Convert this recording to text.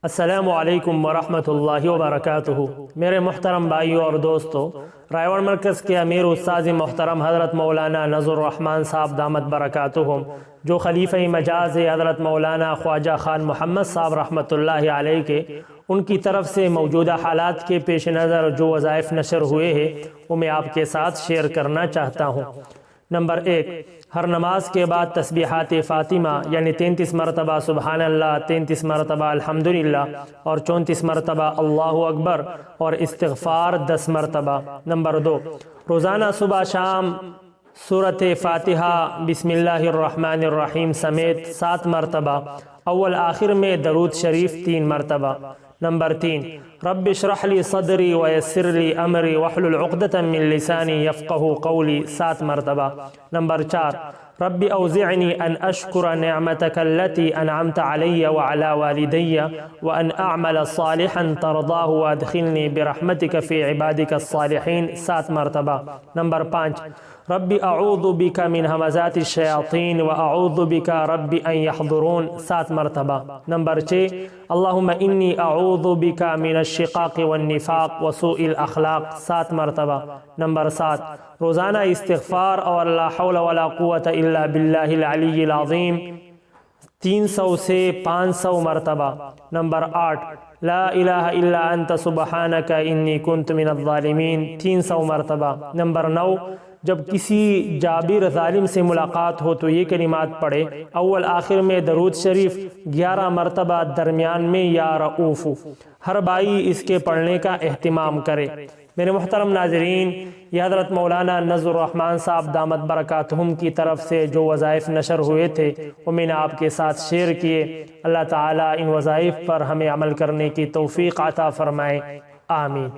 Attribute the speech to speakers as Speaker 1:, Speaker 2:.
Speaker 1: السلام علیکم ورحمۃ اللہ وبرکاتہ۔ میرے محترم بھائیوں اور دوستو، رائے ور مرکز کے امیر استاذ محترم حضرت مولانا نذر الرحمن صاحب دامت برکاتہم، جو خلیفہ مجاز حضرت مولانا خواجہ خان محمد صاحب رحمۃ اللہ علیہ کے ان کی طرف سے موجودہ حالات کے پیش نظر جو وظائف نشر ہوئے ہیں وہ میں آپ کے ساتھ شیئر کرنا چاہتا ہوں۔ نمبر 1، ہر نماز کے بعد تسبیحات فاطمہ یعنی 33 مرتبہ سبحان اللہ، 33 مرتبہ الحمدللہ اور 34 مرتبہ اللہ اکبر اور استغفار 10 مرتبہ۔ نمبر 2، روزانہ صبح شام سورۃ فاتحہ بسم اللہ الرحمن الرحیم سمیت 7 مرتبہ، اول آخر میں درود شریف 3 مرتبہ۔ نمبر 3، رب اشرح لی صدری ویسر لی امری واحلل عقدۃ من لسانی یفقہوا قولی 7 مرتبہ۔ نمبر 4، رب اوزعنی ان اشکر نعمتک التي انعمت علی وعلى والدی وان اعمل صالحا ترضاه وادخلنی برحمتک فی عبادک الصالحین 7 مرتبہ۔ نمبر 5، رب اعوذ بک من همزات الشیاطین واعوذ بک رب ان یحضرون 7 مرتبہ۔ نمبر 6، اللہم انی اعوذ بک من الشقاق والنفاق وسوء الاخلاق 7 مرتبہ۔ نمبر 7، روزانہ استغفار اور لا حول ولا قوة الا باللہ العلی العظیم 300 سے 500 مرتبہ۔ نمبر 8، لا الہ الا انت سبحانک انی کنت من الظالمین 300 مرتبہ۔ نمبر 9، جب کسی جابر ظالم سے ملاقات ہو تو یہ کلمات پڑھے، اول آخر میں درود شریف 11 مرتبہ، درمیان میں یا رؤوف۔ ہر بھائی اس کے پڑھنے کا اہتمام کرے۔ میرے محترم ناظرین، یہ حضرت مولانا نذر الرحمن صاحب دامت برکاتہم کی طرف سے جو وظائف نشر ہوئے تھے وہ میں نے آپ کے ساتھ شیئر کیے۔ اللہ تعالیٰ ان وظائف پر ہمیں عمل کرنے کی توفیق عطا فرمائے، آمین۔